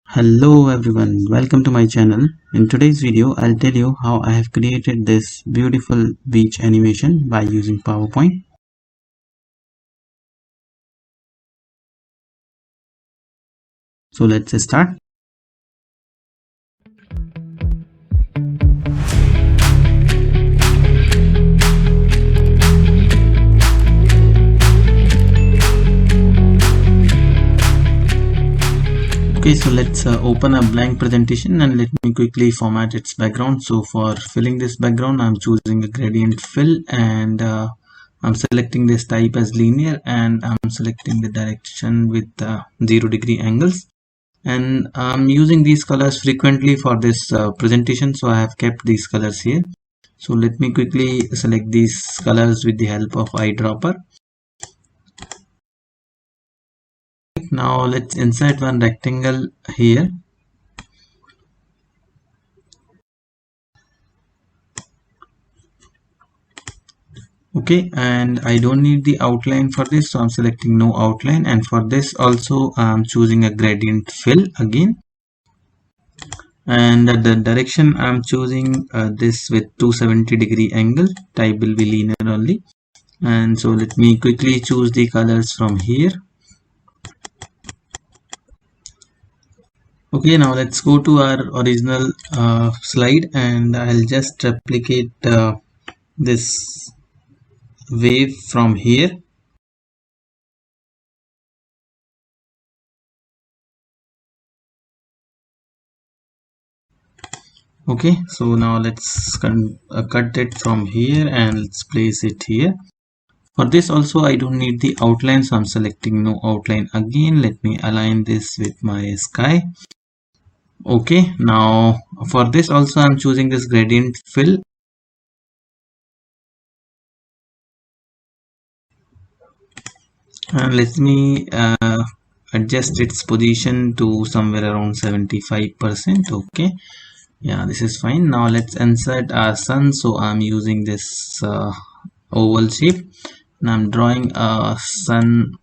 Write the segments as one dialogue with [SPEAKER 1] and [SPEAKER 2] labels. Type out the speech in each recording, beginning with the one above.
[SPEAKER 1] Hello everyone, welcome to my channel. In today's video, I'll tell you how I have created this beautiful beach animation by using PowerPoint. So let's start. Okay, so let's open a blank presentation and let me quickly format its background. So for filling this background, I'm choosing a gradient fill and I'm selecting this type as linear and I'm selecting the direction with 0-degree angles. And I'm using these colors frequently for this presentation, so I have kept these colors here. So let me quickly select these colors with the help of eyedropper. Now let's insert one rectangle here. Okay, and I don't need the outline for this, so I'm selecting no outline, and for this also I'm choosing a gradient fill again, and the direction I'm choosing this with 270-degree angle. Type will be linear only. And so let me quickly choose the colors from here. Okay, now let's go to our original slide and I'll just replicate this wave from here. Okay, so now let's cut it from here and let's place it here. For this also I don't need the outline, so I'm selecting no outline again. Let me align this with my sky. Okay, now for this also I'm choosing this gradient fill. And let me adjust its position to somewhere around 75%. Okay, yeah, this is fine. Now let's insert our sun. So I'm using this oval shape and I'm drawing a sun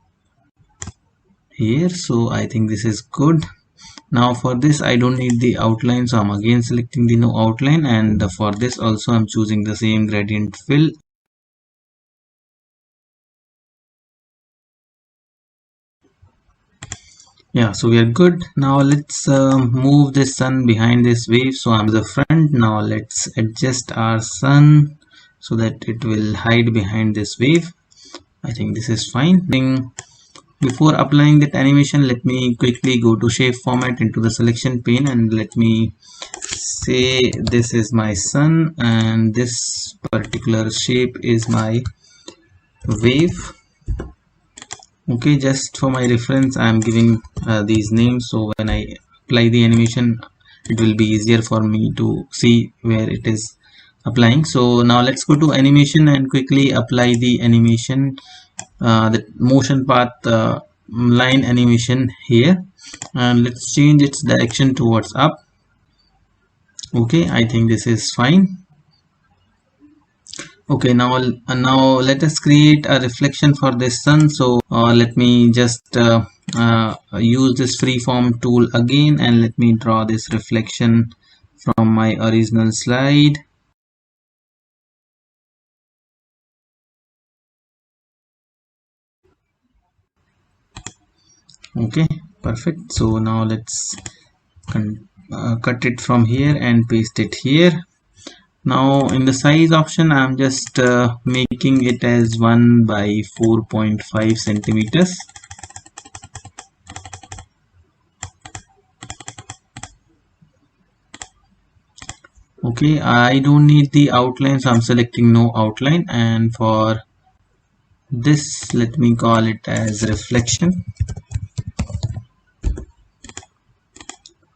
[SPEAKER 1] here. So I think this is good. Now for this I don't need the outline, so I'm again selecting the no outline, and for this also I'm choosing the same gradient fill. Yeah, so we are good. Now let's move the sun behind this wave. So I'm the front. Now let's adjust our sun so that it will hide behind this wave. I think this is fine. Before applying that animation, let me quickly go to shape format into the selection pane and let me say this is my sun and this particular shape is my wave. Okay, just for my reference I am giving these names, so when I apply the animation it will be easier for me to see where it is applying. So now let's go to animation and quickly apply the animation, the motion path line animation here, and let's change its direction towards up. Okay, I think this is fine. Okay, now let us create a reflection for this sun. So let me just use this freeform tool again and let me draw this reflection from my original slide. Okay, perfect. So now let's cut it from here and paste it here. Now in the size option I'm just making it as 1 by 4.5 centimeters. Okay, I don't need the outline, so I'm selecting no outline, and for this let me call it as reflection.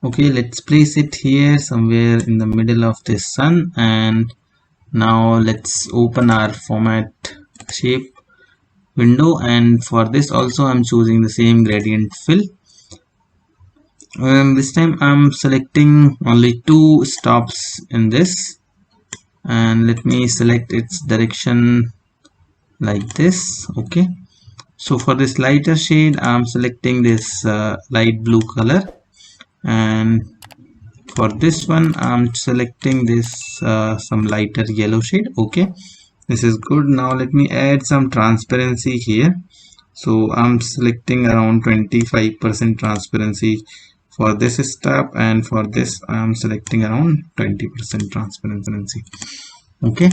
[SPEAKER 1] Okay, let's place it here somewhere in the middle of this sun, and now let's open our format shape window, and for this also I'm choosing the same gradient fill. This time I'm selecting only two stops in this, and let me select its direction like this. Okay, so for this lighter shade I'm selecting this light blue color, and for this one I'm selecting this some lighter yellow shade. Okay, this is good. Now let me add some transparency here. So I'm selecting around 25% transparency for this step, and for this I'm selecting around 20% transparency. Okay,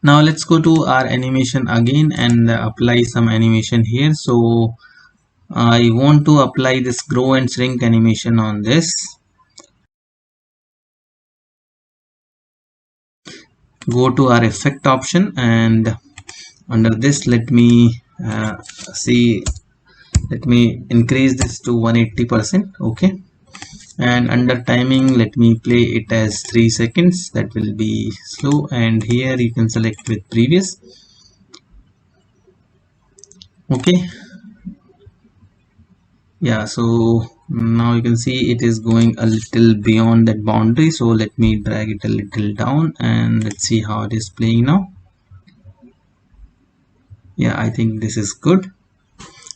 [SPEAKER 1] now let's go to our animation again and apply some animation here. So I want to apply this grow and shrink animation on this. Go to our effect option, and under this let me see, let me increase this to 180%. Okay, and under timing let me play it as 3 seconds. That will be slow, and here you can select with previous. Okay, yeah, so now you can see it is going a little beyond that boundary, so let me drag it a little down and let's see how it is playing now. Yeah, I think this is good.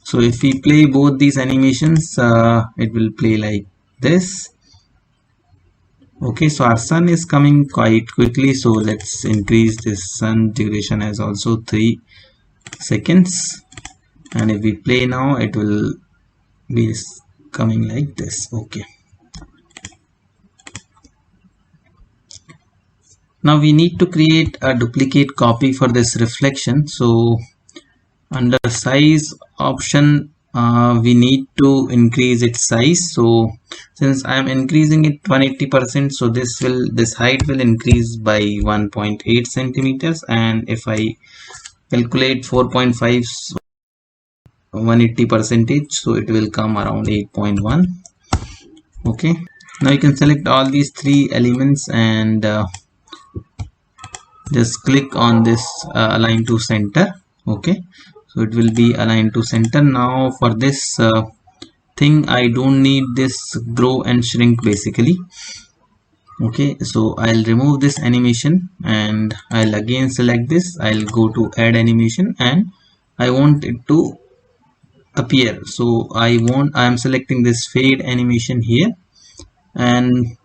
[SPEAKER 1] So if we play both these animations, it will play like this. Okay, so our sun is coming quite quickly, so let's increase this sun duration as also 3 seconds, and if we play now it will be coming like this. Okay, now we need to create a duplicate copy for this reflection. So under size option, we need to increase its size. So since I am increasing it 180%, so this height will increase by 1.8 centimeters, and if I calculate 4.5 180 percentage, so it will come around 8.1. Okay, now you can select all these three elements and just click on this align to center. Okay, so it will be aligned to center. Now for this thing I don't need this grow and shrink basically. Okay, so I'll remove this animation and I'll again select this. I'll go to add animation and I want it to appear. So I am selecting this fade animation here, and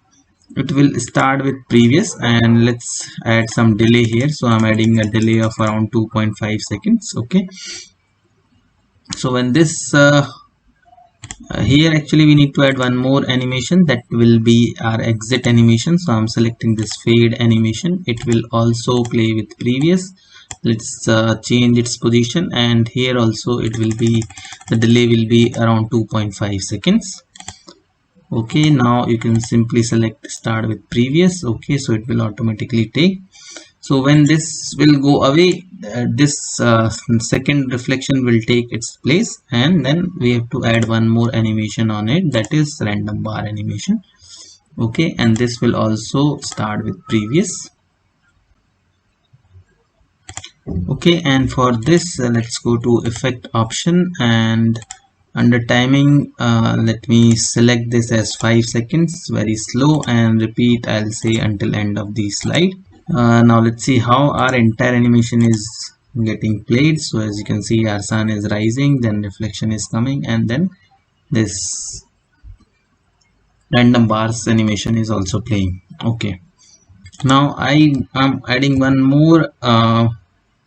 [SPEAKER 1] it will start with previous, and let's add some delay here. So I'm adding a delay of around 2.5 seconds. Okay, so when this here actually we need to add one more animation, that will be our exit animation. So I'm selecting this fade animation. It will also play with previous. Let's change its position, and here also it will be, the delay will be around 2.5 seconds. Okay, now you can simply select start with previous. Okay, so it will automatically take. So when this will go away, this second reflection will take its place, and then we have to add one more animation on it, that is random bar animation. Okay, and this will also start with previous. Okay, and for this let's go to effect option, and under timing let me select this as 5 seconds, very slow, and repeat, I'll say until end of the slide. Now let's see how our entire animation is getting played. So as you can see, our sun is rising, then reflection is coming, and then this random bars animation is also playing. Okay, now I am adding one more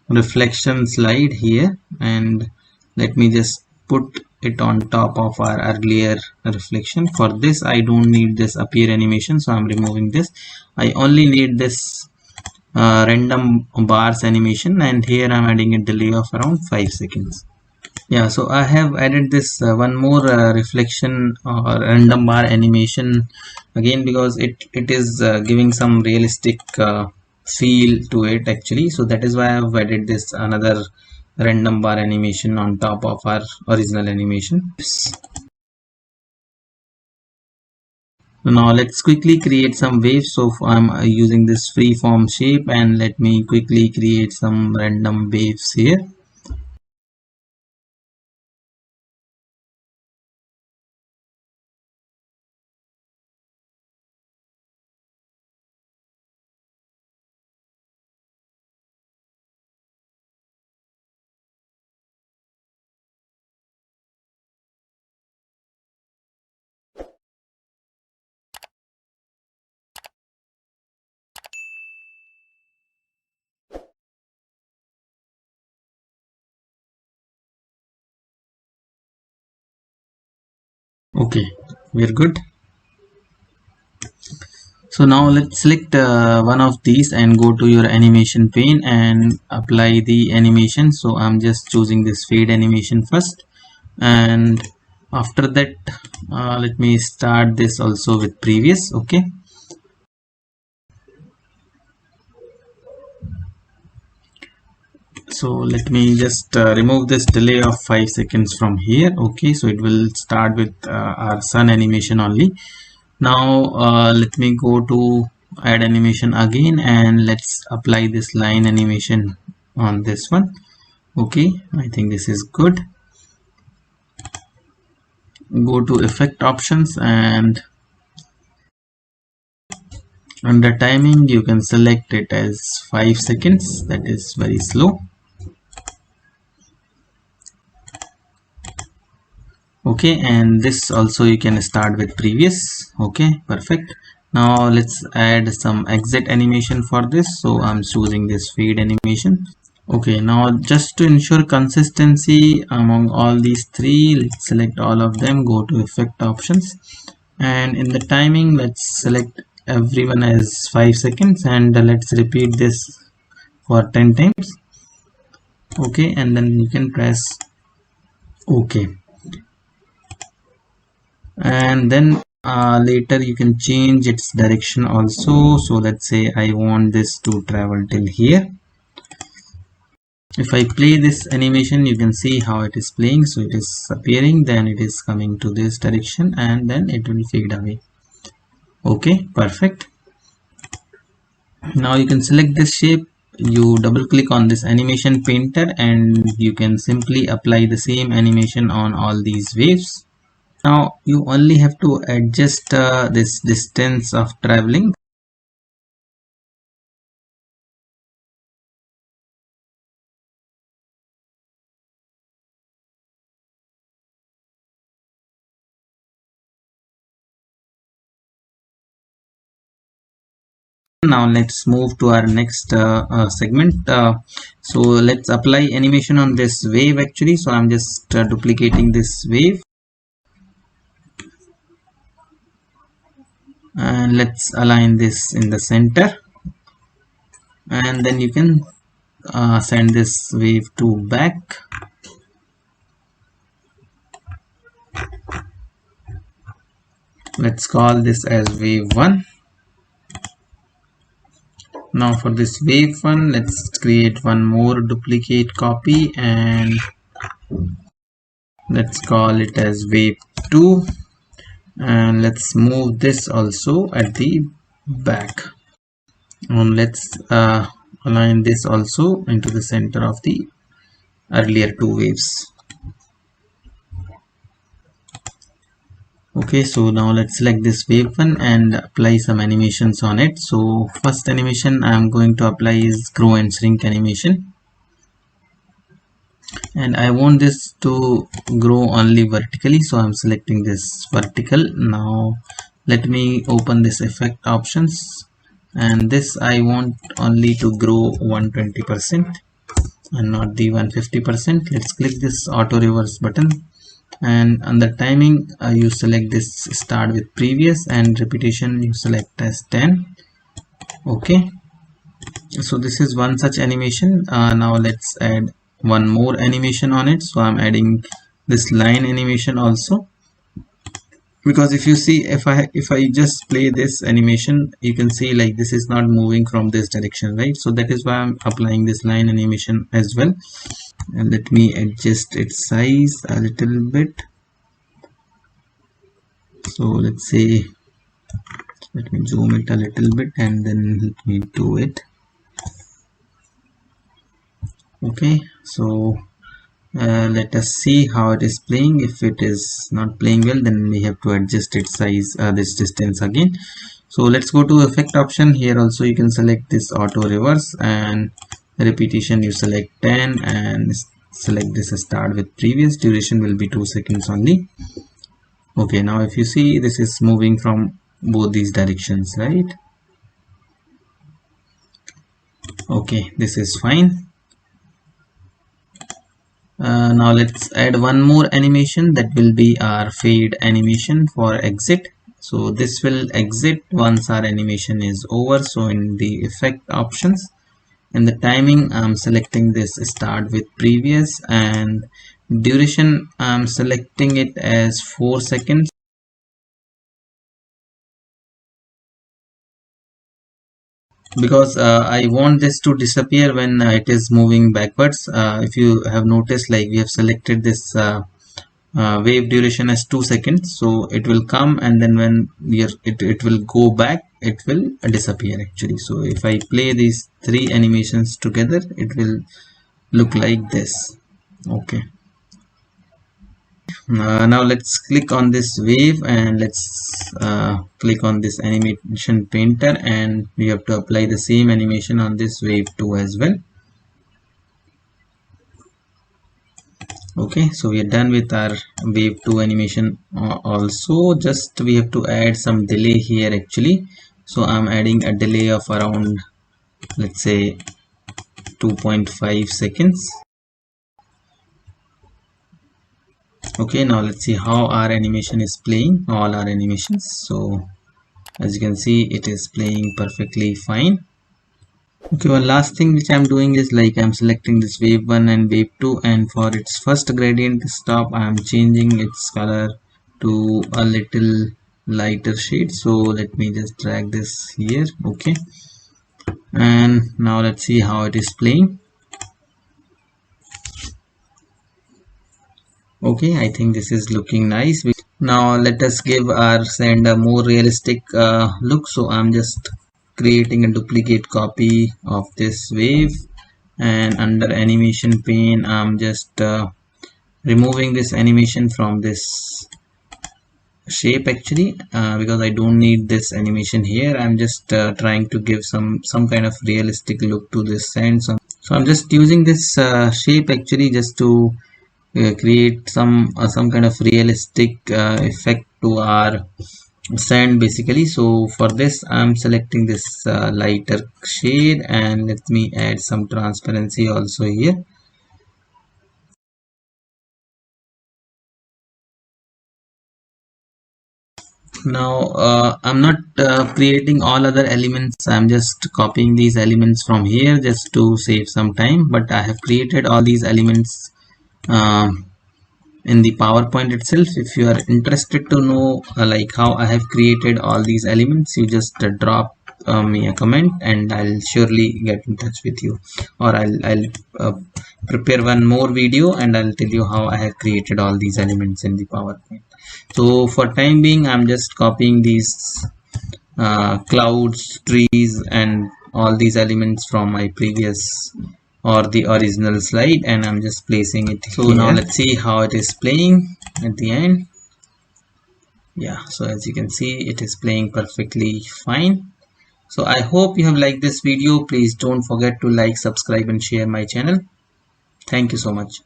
[SPEAKER 1] reflection slide here, and let me just put it on top of our earlier reflection. For this I don't need this appear animation, so I'm removing this. I only need this random bars animation, and here I'm adding a delay of around 5 seconds. Yeah, so I have added this one more reflection or random bar animation again, because it is giving some realistic feel to it actually. So that is why I've added this another random bar animation on top of our original animation. So now let's quickly create some waves. So I'm using this freeform shape, and let me quickly create some random waves here. Okay, we're good. So now let's select one of these and go to your animation pane and apply the animation. So I'm just choosing this fade animation first, and after that let me start this also with previous. Okay, so let me just remove this delay of 5 seconds from here. Okay, so it will start with our sun animation only. Now let me go to add animation again, and let's apply this line animation on this one. Okay, I think this is good. Go to effect options, and under timing you can select it as 5 seconds. That is very slow. Okay, and this also you can start with previous. Okay, perfect. Now let's add some exit animation for this. So I'm choosing this fade animation. Okay, now just to ensure consistency among all these three, let's select all of them, go to effect options, and in the timing let's select everyone as 5 seconds, and let's repeat this for 10 times. Okay, and then you can press OK, and then later you can change its direction also. So let's say I want this to travel till here. If I play this animation, you can see how it is playing. So it is appearing, then it is coming to this direction, and then it will fade away. Okay, perfect. Now you can select this shape, you double click on this animation painter, and you can simply apply the same animation on all these waves. Now you only have to adjust this distance of traveling. Now let's move to our next segment. So let's apply animation on this wave actually. So I'm just duplicating this wave, and let's align this in the center, and then you can send this wave to back. Let's call this as wave 1. Now for this wave 1, let's create one more duplicate copy, and let's call it as wave 2, and let's move this also at the back. And let's align this also into the center of the earlier two waves. Okay, so now let's select this wave one and apply some animations on it. So first animation I'm going to apply is grow and shrink animation, and I want this to grow only vertically, so I'm selecting this vertical. Now let me open this effect options, and this I want only to grow 120% and not the 150%. Let's click this auto reverse button, and under timing you select this start with previous, and repetition you select as 10. Okay, so this is one such animation. Now let's add one more animation on it. So I'm adding this line animation also, because if you see, if I just play this animation, you can see like this is not moving from this direction, right? So that is why I'm applying this line animation as well. And let me adjust its size a little bit. So let's say, let me zoom it a little bit, and then let me do it. Okay, so let us see how it is playing. If it is not playing well, then we have to adjust its size, this distance again. So let's go to effect option. Here also you can select this auto reverse, and repetition you select 10, and select this start with previous. Duration will be 2 seconds only. Okay, now if you see, this is moving from both these directions, right? Okay, this is fine. Now let's add one more animation, that will be our fade animation for exit. So this will exit once our animation is over. So in the effect options, in the timing, I'm selecting this start with previous, and duration, I'm selecting it as 4 seconds, because I want this to disappear when it is moving backwards. If you have noticed, like we have selected this wave duration as 2 seconds, so it will come, and then when it will go back, it will disappear actually. So if I play these three animations together, it will look like this. Okay. Now let's click on this wave, and let's click on this animation painter, and we have to apply the same animation on this wave 2 as well. Okay, so we are done with our wave 2 animation. Also, just we have to add some delay here actually. So I'm adding a delay of around, let's say, 2.5 seconds. Okay, now let's see how our animation is playing, all our animations. So as you can see, it is playing perfectly fine. Okay, one last thing which I'm doing is, like, I'm selecting this wave 1 and wave 2, and for its first gradient stop, I'm changing its color to a little lighter shade. So let me just drag this here. Okay, and now let's see how it is playing. Okay, I think this is looking nice. Now let us give our sand a more realistic look. So I'm just creating a duplicate copy of this wave, and under animation pane, I'm just removing this animation from this shape actually, because I don't need this animation here. I'm just trying to give some kind of realistic look to this sand. So I'm just using this shape actually, just to create some kind of realistic effect to our sand basically. So for this, I'm selecting this lighter shade, and let me add some transparency also here. Now I'm not creating all other elements. I'm just copying these elements from here just to save some time, but I have created all these elements um, in the PowerPoint itself. If you are interested to know like how I have created all these elements, you just drop me a comment, and I'll surely get in touch with you, or I'll prepare one more video, and I'll tell you how I have created all these elements in the PowerPoint. So for time being, I'm just copying these clouds, trees, and all these elements from my previous or the original slide, and I'm just placing it so here. Now let's see how it is playing at the end. Yeah, so as you can see, it is playing perfectly fine. So I hope you have liked this video. Please don't forget to like, subscribe, and share my channel. Thank you so much.